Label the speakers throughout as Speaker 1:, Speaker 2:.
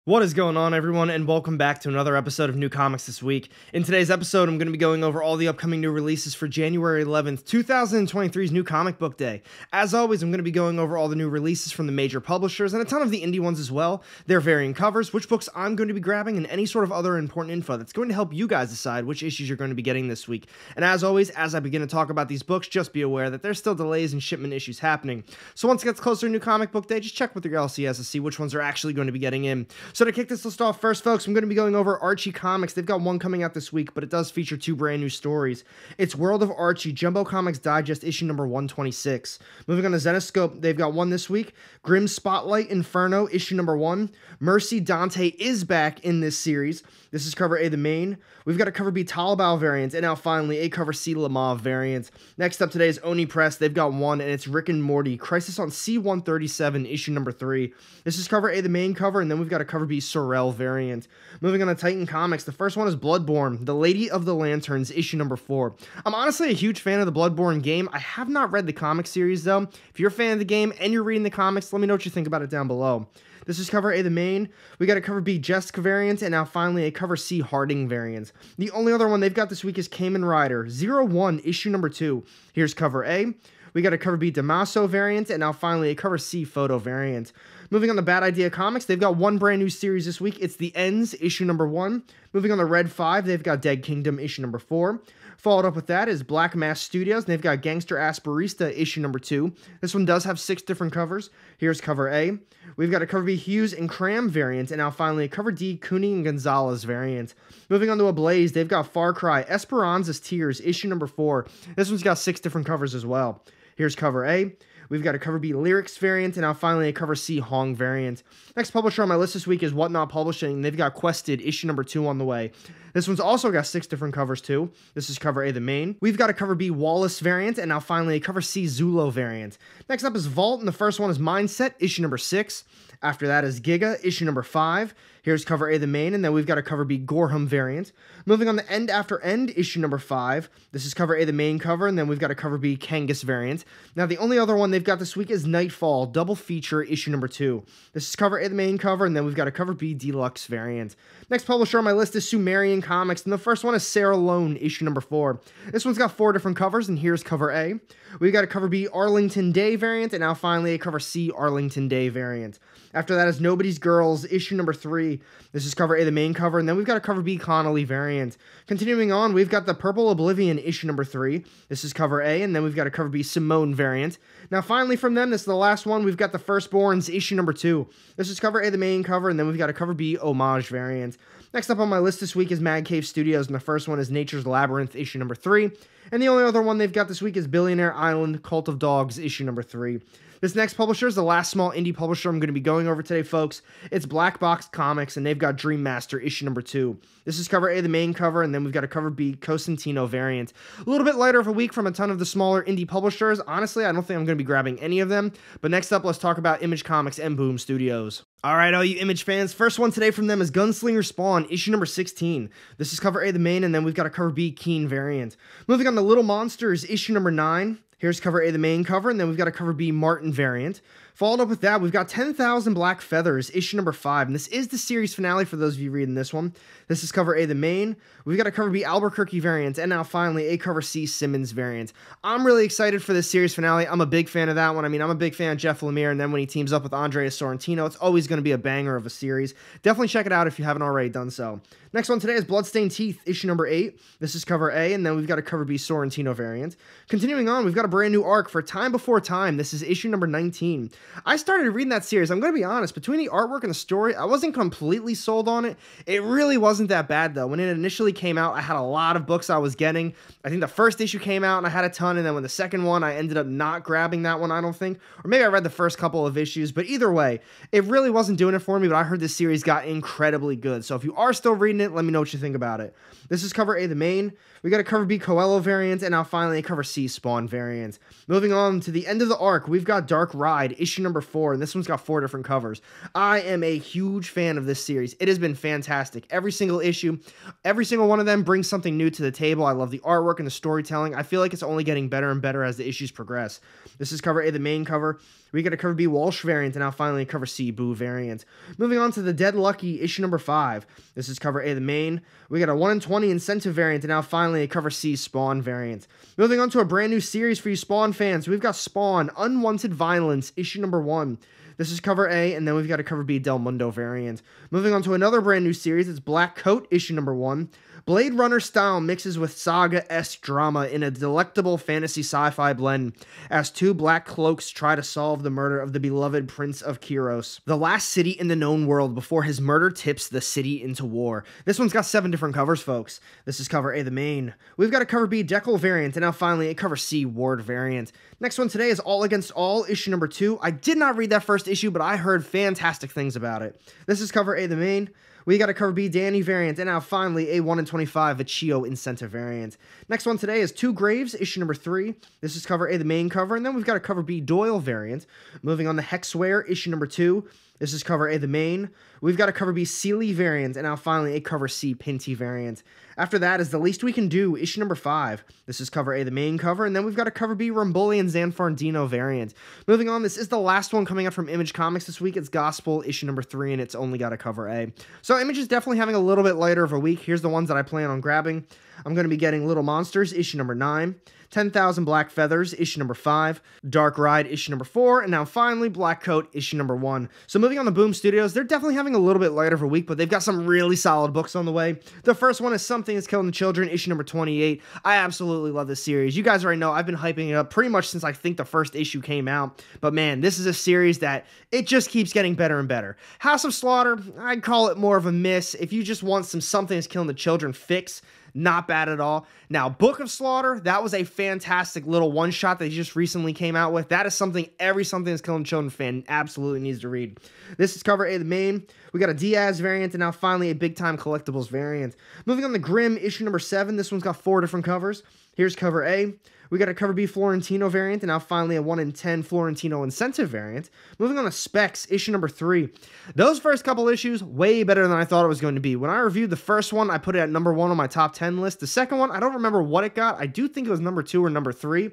Speaker 1: What is going on, everyone, and welcome back to another episode of New Comics This Week. In today's episode, I'm going to be going over all the upcoming new releases for January 11th, 2023's New Comic Book Day. As always, I'm going to be going over all the new releases from the major publishers and a ton of the indie ones as well, their varying covers, which books I'm going to be grabbing, and any sort of other important info that's going to help you guys decide which issues you're going to be getting this week. And as always, as I begin to talk about these books, just be aware that there's still delays and shipment issues happening. So once it gets closer to New Comic Book Day, just check with your LCS to see which ones are actually going to be getting in. So to kick this list off first, folks, I'm going to be going over Archie Comics. They've got one coming out this week, but it does feature two brand new stories. It's World of Archie, Jumbo Comics Digest, issue number 126. Moving on to Zenescope, they've got one this week. Grim Spotlight Inferno, issue number 1. Mercy Dante is back in this series. This is cover A, the main. We've got a cover B Talabao variant, and now finally a cover C Lamau variant. Next up today is Oni Press. They've got one, and it's Rick and Morty, Crisis on C-137, issue number 3. This is cover A, the main cover, and then we've got a cover B Sorel variant. Moving on to Titan Comics, the first one is Bloodborne, The Lady of the Lanterns, issue number 4. I'm honestly a huge fan of the Bloodborne game. I have not read the comic series, though. If you're a fan of the game and you're reading the comics, let me know what you think about it down below. This is cover A, the main. We got a cover B Jessica variant, and now finally a cover C Harding variant. The only other one they've got this week is Kamen Rider 01, issue number 2. Here's cover A. We got a cover B Damaso variant, and now finally a cover C Photo variant. Moving on to Bad Idea Comics, they've got one brand new series this week. It's The Ends, issue number 1. Moving on to Red 5, they've got Dead Kingdom, issue number 4. Followed up with that is Black Mass Studios, and they've got Gangster Ass Barista, issue number 2. This one does have 6 different covers. Here's cover A. We've got a cover B Hughes and Cram variant, and now finally a cover D Cooney and Gonzalez variant. Moving on to Ablaze, they've got Far Cry Esperanza's Tears, issue number 4. This one's got 6 different covers as well. Here's cover A. We've got a cover B Lyrics variant, and now finally a cover C Hong variant. Next publisher on my list this week is Whatnot Publishing. They've got Quested, issue number 2 on the way. This one's also got 6 different covers too. This is cover A, the main. We've got a cover B Wallace variant, and now finally a cover C Zulo variant. Next up is Vault, and the first one is Mindset, issue number 6. After that is Giga, issue number 5. Here's cover A, the main, and then we've got a cover B Gorham variant. Moving on to End After End, issue number 5. This is cover A, the main cover, and then we've got a cover B Kangas variant. Now, the only other one they've got this week is Nightfall, double feature, issue number 2. This is cover A, the main cover, and then we've got a cover B Deluxe variant. Next publisher on my list is Sumerian Comics, and the first one is Sarah Lone, issue number 4. This one's got 4 different covers, and here's cover A. We've got a cover B Arlington Day variant, and now finally a cover C Arlington Day variant. After that is Nobody's Girls, issue number 3. This is cover A, the main cover, and then we've got a cover B Connolly variant. Continuing on, we've got the Purple Oblivion, issue number 3. This is cover A, and then we've got a cover B Simone variant. Now, finally from them, this is the last one, we've got the Firstborns, issue number 2. This is cover A, the main cover, and then we've got a cover B Homage variant. Next up on my list this week is Mad Cave Studios, and the first one is Nature's Labyrinth, issue number 3. And the only other one they've got this week is Billionaire Island, Cult of Dogs, issue number 3. This next publisher is the last small indie publisher I'm going to be going over today, folks. It's Black Box Comics, and they've got Dream Master, issue number 2. This is cover A, the main cover, and then we've got a cover B Cosentino variant. A little bit lighter of a week from a ton of the smaller indie publishers. Honestly, I don't think I'm going to be grabbing any of them. But next up, let's talk about Image Comics and Boom Studios. Alright, all you Image fans, first one today from them is Gunslinger Spawn, issue number 16. This is cover A, the main, and then we've got a cover B Keen variant. Moving on to Little Monsters, issue number 9. Here's cover A, the main cover, and then we've got a cover B Martin variant. Followed up with that, we've got 10,000 Black Feathers, issue number 5, and this is the series finale for those of you reading this one. This is cover A, the main. We've got a cover B Albuquerque variant, and now finally a cover C Simmons variant. I'm really excited for this series finale. I'm a big fan of that one. I mean, I'm a big fan of Jeff Lemire, and then when he teams up with Andrea Sorrentino, it's always going to be a banger of a series. Definitely check it out if you haven't already done so. Next one today is Bloodstained Teeth, issue number 8. This is cover A, and then we've got a cover B Sorrentino variant. Continuing on, we've got a brand new arc for Time Before Time. This is issue number 19. I started reading that series. I'm going to be honest, between the artwork and the story, I wasn't completely sold on it. It really wasn't that bad, though. When it initially came out, I had a lot of books I was getting. I think the first issue came out, and I had a ton, and then when the second one, I ended up not grabbing that one, I don't think. Or maybe I read the first couple of issues, but either way, it really wasn't doing it for me, but I heard this series got incredibly good. So if you are still reading it, let me know what you think about it. This is cover A, the main. We got a cover B Coelho variant, and now finally a cover C Spawn variant. Moving on to the end of the arc, we've got Dark Ride, issue issue number 4, and this one's got 4 different covers. I am a huge fan of this series. It has been fantastic. Every single issue, every single one of them brings something new to the table. I love the artwork and the storytelling. I feel like it's only getting better and better as the issues progress. This is cover A, the main cover. We got a cover B Walsh variant, and now finally a cover C Boo variant. Moving on to the Dead Lucky issue number 5. This is cover A, the main. We got a 1 in 20 incentive variant, and now finally a cover C Spawn variant. Moving on to a brand new series for you Spawn fans. We've got Spawn Unwanted Violence issue number 1. This is cover A, and then we've got a cover B Del Mundo variant. Moving on to another brand new series. It's Black Coat issue number 1. Blade Runner style mixes with saga-esque drama in a delectable fantasy sci-fi blend as 2 black cloaks try to solve the murder of the beloved Prince of Kyros, the last city in the known world before his murder tips the city into war. This one's got 7 different covers, folks. This is cover A, the main. We've got a cover B Deckle variant, and now finally a cover C Ward variant. Next one today is All Against All issue number 2. I did not read that first issue, but I heard fantastic things about it. This is cover A, the main. We got a cover B Danny variant, and now finally a 1 in 25 Vecchio incentive variant. Next one today is Two Graves, issue number 3. This is cover A, the main cover, and then we've got a cover B Doyle variant. Moving on to Hexware, issue number 2. This is cover A, the main. We've got a cover B Sealy variant, and now finally a cover C Pinty variant. After that is The Least We Can Do, issue number 5. This is cover A, the main cover, and then we've got a cover B Rumboli and Zanfardino variant. Moving on, this is the last one coming out from Image Comics this week. It's Gospel, issue number 3, and it's only got a cover A. So Image is definitely having a little bit lighter of a week. Here's the ones that I plan on grabbing. I'm going to be getting Little Monsters, issue number 9. 10,000 Black Feathers, issue number 5, Dark Ride, issue number 4, and now finally Black Coat, issue number 1. So moving on to Boom Studios, they're definitely having a little bit lighter of a week, but they've got some really solid books on the way. The first one is Something Is Killing the Children, issue number 28. I absolutely love this series. You guys already know I've been hyping it up pretty much since I think the first issue came out, but man, this is a series that it just keeps getting better and better. House of Slaughter, I'd call it more of a miss. If you just want some Something Is Killing the Children fix, not bad at all. Now, Book of Slaughter, that was a fantastic little one-shot that he just recently came out with. That is something every Something Is Killing Children fan absolutely needs to read. This is cover A, the main. We got a Diaz variant, and now finally a Big Time Collectibles variant. Moving on to Grimm, issue number 7. This one's got 4 different covers. Here's cover A. We got a cover B Florentino variant, and now finally a 1 in 10 Florentino incentive variant. Moving on to Specs, issue number 3. Those first couple issues, way better than I thought it was going to be. When I reviewed the first one, I put it at number 1 on my top 10 list. The second one, I don't remember what it got. I do think it was number 2 or number 3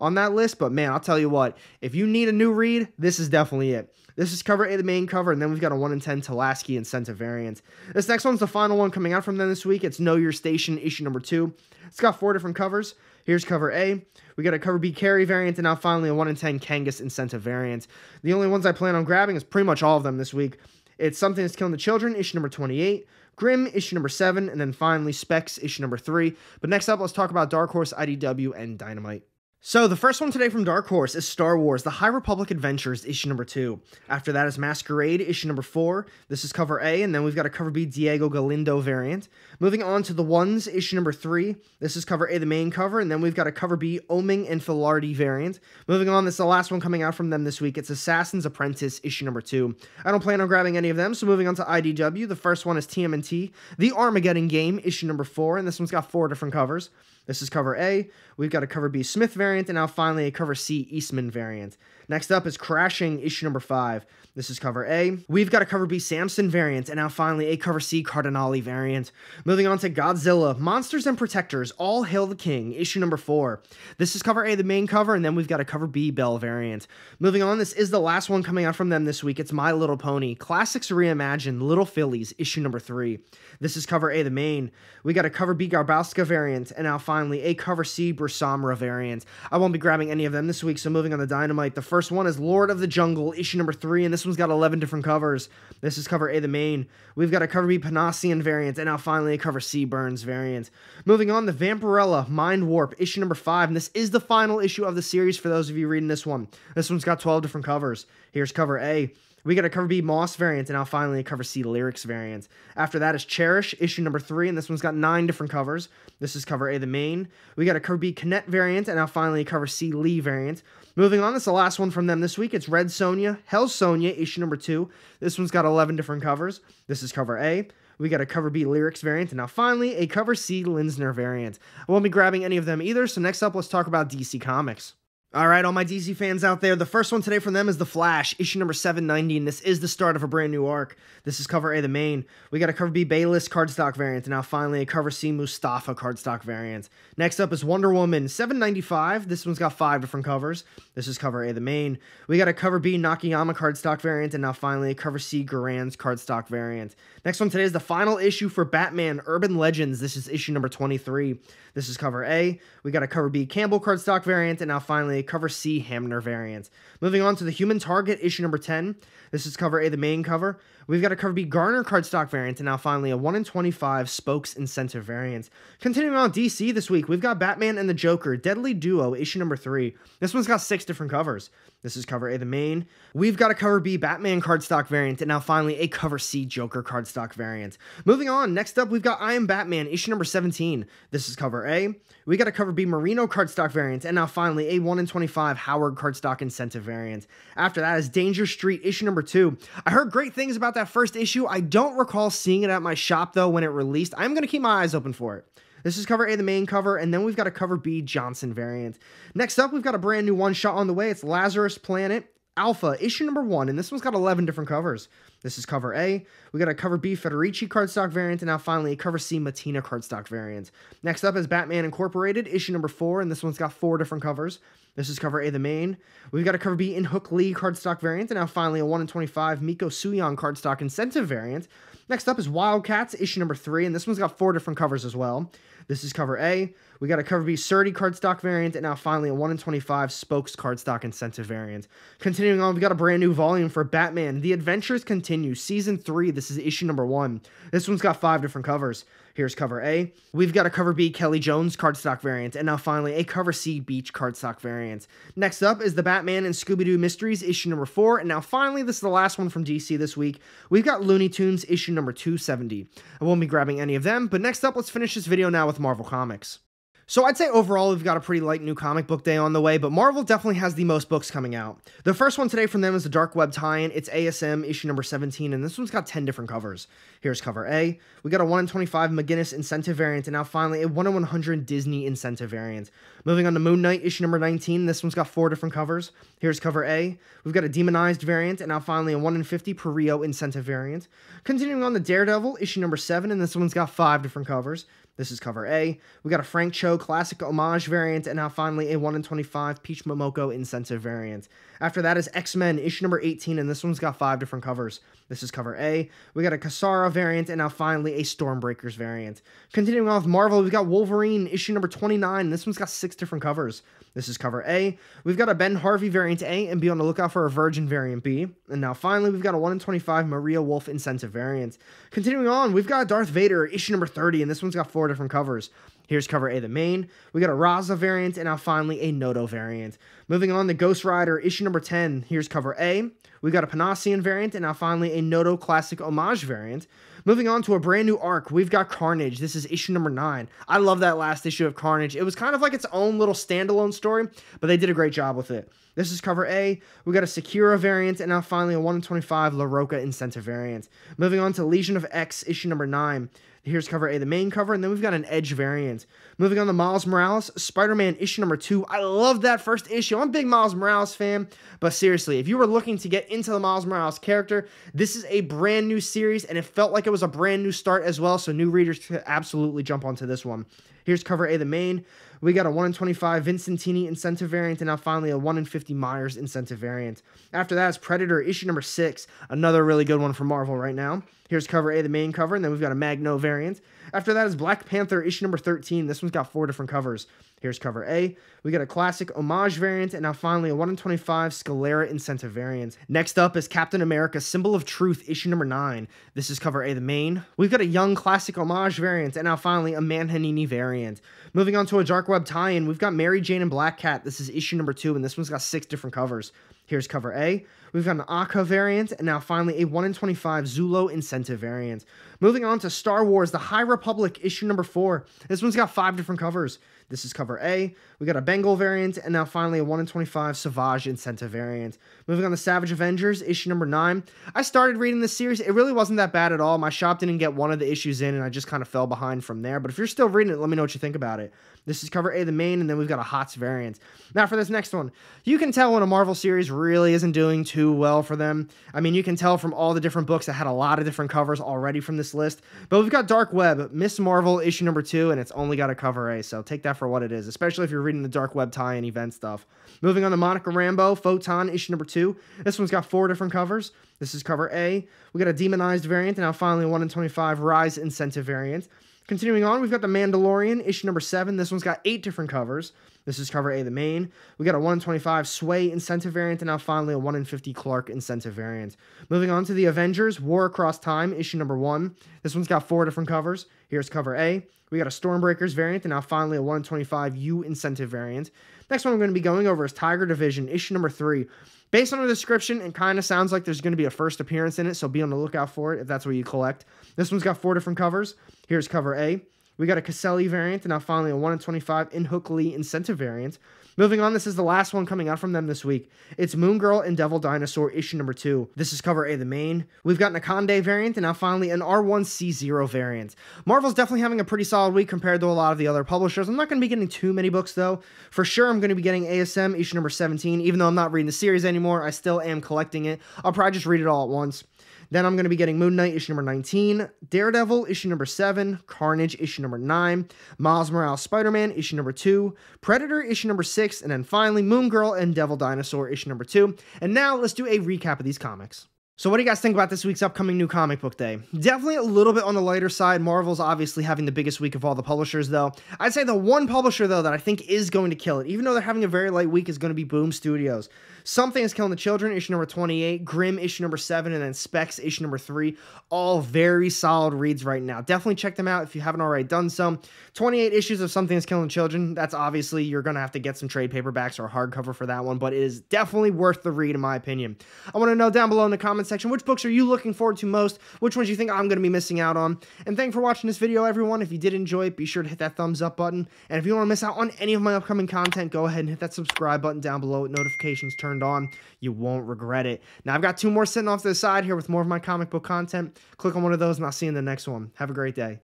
Speaker 1: on that list, but man, I'll tell you what, if you need a new read, this is definitely it. This is cover A, the main cover, and then we've got a 1 in 10 Tulaski incentive variant. This next one's the final one coming out from them this week. It's Know Your Station, issue number 2. It's got 4 different covers. Here's cover A. We got a cover B Carry variant, and now finally a 1 in 10 Kangas incentive variant. The only ones I plan on grabbing is pretty much all of them this week. It's Something That's Killing the Children, issue number 28. Grimm, issue number 7, and then finally Specs, issue number 3. But next up, let's talk about Dark Horse, IDW, and Dynamite. So, the first one today from Dark Horse is Star Wars, The High Republic Adventures, issue number 2. After that is Masquerade, issue number 4. This is cover A, and then we've got a cover B Diego Galindo variant. Moving on to The Ones, issue number 3. This is cover A, the main cover, and then we've got a cover B Oming and Filardi variant. Moving on, this is the last one coming out from them this week. It's Assassin's Apprentice, issue number 2. I don't plan on grabbing any of them, so moving on to IDW. The first one is TMNT, The Armageddon Game, issue number 4, and this one's got 4 different covers. This is cover A. We've got a cover B Smith variant, and now finally a cover C Eastman variant. Next up is Crashing, issue number 5. This is cover A. We've got a cover B Samson variant, and now finally a cover C Cardinale variant. Moving on to Godzilla, Monsters and Protectors, All Hail the King, issue number 4. This is cover A, the main cover, and then we've got a cover B Bell variant. Moving on, this is the last one coming out from them this week. It's My Little Pony, Classics Reimagined, Little Phillies, issue number 3. This is cover A, the main. We got a cover B Garbowska variant, and now finally a cover C Bursamra variant. I won't be grabbing any of them this week, so moving on to Dynamite. The first one is Lord of the Jungle, issue number 3, and this one's got 11 different covers. This is cover A, the main. We've got a cover B Panassian variant, and now finally a cover C Burns variant. Moving on, the Vampirella Mind Warp, issue number 5, and this is the final issue of the series for those of you reading this one. This one's got 12 different covers. Here's cover A. We got a cover B Moss variant, and now finally a cover C Lyrics variant. After that is Cherish, issue number 3, and this one's got 9 different covers. This is cover A, the main. We got a cover B Connect variant, and now finally a cover C Lee variant. Moving on, this is the last one from them this week. It's Red Sonja, Hell Sonja, issue number 2. This one's got 11 different covers. This is cover A. We got a cover B Lyrics variant, and now finally a cover C Linsner variant. I won't be grabbing any of them either, so next up, let's talk about DC Comics. All right, all my DC fans out there, the first one today from them is The Flash, issue number 790, and this is the start of a brand new arc. This is cover A, the main. We got a cover B, Bayless cardstock variant, and now finally a cover C, Mustafa cardstock variant. Next up is Wonder Woman, 795. This one's got 5 different covers. This is cover A, the main. We got a cover B, Nakayama cardstock variant, and now finally a cover C, Garan's cardstock variant. Next one today is the final issue for Batman Urban Legends. This is issue number 23. This is cover A. We got a cover B, Campbell cardstock variant, and now finally cover C, Hamner variant. Moving on to the Human Target, issue number 10. This is cover A, the main cover. We've got a cover B, Garner cardstock variant, and now finally a 1 in 25 Spokes incentive variant. Continuing on DC this week, we've got Batman and the Joker, Deadly Duo, issue number 3. This one's got 6 different covers. This is cover A, the main. We've got a cover B, Batman cardstock variant, and now finally a cover C, Joker cardstock variant. Moving on, next up, we've got I Am Batman, issue number 17. This is cover A. We got a cover B, Merino cardstock variant, and now finally a 1 in 25 Howard cardstock incentive variant. After that is Danger Street, issue number 2. I heard great things about that first issue. I don't recall seeing it at my shop, though, when it released. I'm going to keep my eyes open for it. This is cover A, the main cover, and then we've got a cover B, Johnson variant. Next up, we've got a brand new one-shot on the way. It's Lazarus Planet Alpha, issue number 1, and this one's got 11 different covers. This is cover A. We got a cover B, Federici cardstock variant, and now finally a cover C, Matina cardstock variant. Next up is Batman Incorporated, issue number 4, and this one's got 4 different covers. This is cover A, the main. We've got a cover B, In Hook Lee cardstock variant, and now finally a 1 in 25 Miko Suyon cardstock incentive variant. Next up is Wildcats, issue number 3, and this one's got 4 different covers as well. This is cover A. We got a cover B, Surdy cardstock variant, and now finally a 1 in 25 Spokes cardstock incentive variant. Continuing on, we got a brand new volume for Batman. The Adventures Continue, season 3. This is issue number 1. This one's got 5 different covers. Here's cover A. We've got a cover B, Kelly Jones cardstock variant, and now finally a cover C, Beach cardstock variant. Next up is the Batman and Scooby-Doo Mysteries, issue number 4, and now finally, this is the last one from DC this week. We've got Looney Tunes, issue number 270. I won't be grabbing any of them, but next up, let's finish this video now with Marvel Comics. So I'd say overall we've got a pretty light new comic book day on the way, but Marvel definitely has the most books coming out. The first one today from them is the Dark Web tie-in. It's ASM issue number 17, and this one's got 10 different covers. Here's cover A. We got a 1 in 25 McGinnis incentive variant, and now finally a 1 in 100 Disney incentive variant. Moving on to Moon Knight issue number 19. This one's got 4 different covers. Here's cover A. We've got a demonized variant, and now finally a 1 in 50 Perio incentive variant. Continuing on to Daredevil issue number 7, and this one's got 5 different covers. This is cover A. We got a Frank Cho classic homage variant, and now finally a 1 in 25 Peach Momoko incentive variant. After that is X-Men issue number 18, and this one's got 5 different covers. This is cover A. We got a Kasara variant, and now finally a Stormbreakers variant. Continuing on with Marvel, we've got Wolverine issue number 29, and this one's got 6 different covers. This is cover A. We've got a Ben Harvey variant A, and be on the lookout for a Virgin variant B. And now finally, we've got a 1 in 25 Maria Wolf incentive variant. Continuing on, we've got Darth Vader issue number 30, and this one's got 4 different covers. Here's cover A, the main. We got a Raza variant, and now finally a Noto variant. Moving on to Ghost Rider issue number 10. Here's cover A. We got a Panassian variant, and now finally a Noto classic homage variant. Moving on to a brand new arc, we've got Carnage. This is issue number 9. I love that last issue of Carnage. It was kind of like its own little standalone story, but they did a great job with it. This is cover A. We got a Sakura variant, and now finally a 1 in 25 La Roca incentive variant. Moving on to Legion of X issue number 9. Here's cover A, the main cover, and then we've got an Edge variant. Moving on to Miles Morales, Spider-Man issue number 2. I love that first issue. I'm a big Miles Morales fan, but seriously, if you were looking to get into the Miles Morales character, this is a brand new series, and it felt like it was a brand new start as well, so new readers could absolutely jump onto this one. Here's cover A, the main. We got a 1 in 25 Vincentini incentive variant, and now finally a 1 in 50 Myers incentive variant. After that is Predator issue number 6, another really good one from Marvel right now. Here's cover A, the main cover, and then we've got a Magno variant. After that is Black Panther issue number 13. This one's got 4 different covers. Here's cover A. We got a classic homage variant, and now finally a 1 in 25 Scalera incentive variant. Next up is Captain America Symbol of Truth issue number 9. This is cover A, the main. We've got a young classic homage variant, and now finally a Manhanini variant. Moving on to a Dark Web tie-in, we've got Mary Jane and Black Cat. This is issue number 2, and this one's got 6 different covers. Here's cover A. We've got an Akka variant, and now finally a 1 in 25 Zulo incentive variant. Moving on to Star Wars, The High Republic, issue number 4. This one's got 5 different covers. This is cover A. We got a Bengal variant, and now finally a 1 in 25 Savage incentive variant. Moving on to Savage Avengers, issue number 9. I started reading this series. It really wasn't that bad at all. My shop didn't get one of the issues in, and I just kind of fell behind from there. But if you're still reading it, let me know what you think about it. This is cover A, the main, and then we've got a HOTS variant. Now for this next one, you can tell when a Marvel series really isn't doing too well for them. I mean, you can tell from all the different books that had a lot of different covers already from this list. But we've got Dark Web, Miss Marvel, issue number 2, and it's only got a cover A, so take that for what it is, especially if you're reading the Dark Web tie-in event stuff. Moving on to Monica Rambeau, Photon, issue number 2. This one's got 4 different covers. This is cover A. We got a Demonized variant, and now finally a 1 in 25 Rise incentive variant. Continuing on, we've got The Mandalorian, issue number 7. This one's got 8 different covers. This is cover A, the main. We got a 1 in 25 Sway incentive variant, and now finally a 1 in 50 Clark incentive variant. Moving on to The Avengers, War Across Time, issue number 1. This one's got 4 different covers. Here's cover A. We got a Stormbreakers variant, and now finally a 1 in 25 U incentive variant. Next one I'm going to be going over is Tiger Division, issue number 3. Based on the description, it kind of sounds like there's going to be a first appearance in it, so be on the lookout for it if that's what you collect. This one's got 4 different covers. Here's cover A. We got a Caselli variant, and now finally a 1 in 25 In-Hook Lee incentive variant. Moving on, this is the last one coming out from them this week. It's Moon Girl and Devil Dinosaur, issue number 2. This is cover A, the main. We've got an Akande variant, and now finally an R1C0 variant. Marvel's definitely having a pretty solid week compared to a lot of the other publishers. I'm not going to be getting too many books, though. For sure, I'm going to be getting ASM, issue number 17. Even though I'm not reading the series anymore, I still am collecting it. I'll probably just read it all at once. Then I'm going to be getting Moon Knight, issue number 19, Daredevil, issue number 7, Carnage, issue number 9, Miles Morales Spider-Man, issue number 2, Predator, issue number 6, and then finally Moon Girl and Devil Dinosaur, issue number 2. And now let's do a recap of these comics. So what do you guys think about this week's upcoming New Comic Book Day? Definitely a little bit on the lighter side. Marvel's obviously having the biggest week of all the publishers, though. I'd say the one publisher, though, that I think is going to kill it, even though they're having a very light week, is going to be Boom Studios. Something is Killing the Children, issue number 28, Grimm, issue number 7, and then Specs, issue number 3. All very solid reads right now. Definitely check them out if you haven't already done so. 28 issues of Something is Killing the Children. That's obviously, you're going to have to get some trade paperbacks or a hardcover for that one, but it is definitely worth the read, in my opinion. I want to know down below in the comment section, which books are you looking forward to most? Which ones you think I'm going to be missing out on? And thanks for watching this video, everyone. If you did enjoy it, be sure to hit that thumbs up button. And if you don't want to miss out on any of my upcoming content, go ahead and hit that subscribe button down below with notifications turned on. You won't regret it. Now, I've got 2 more sitting off to the side here with more of my comic book content. Click on one of those, and I'll see you in the next one. Have a great day.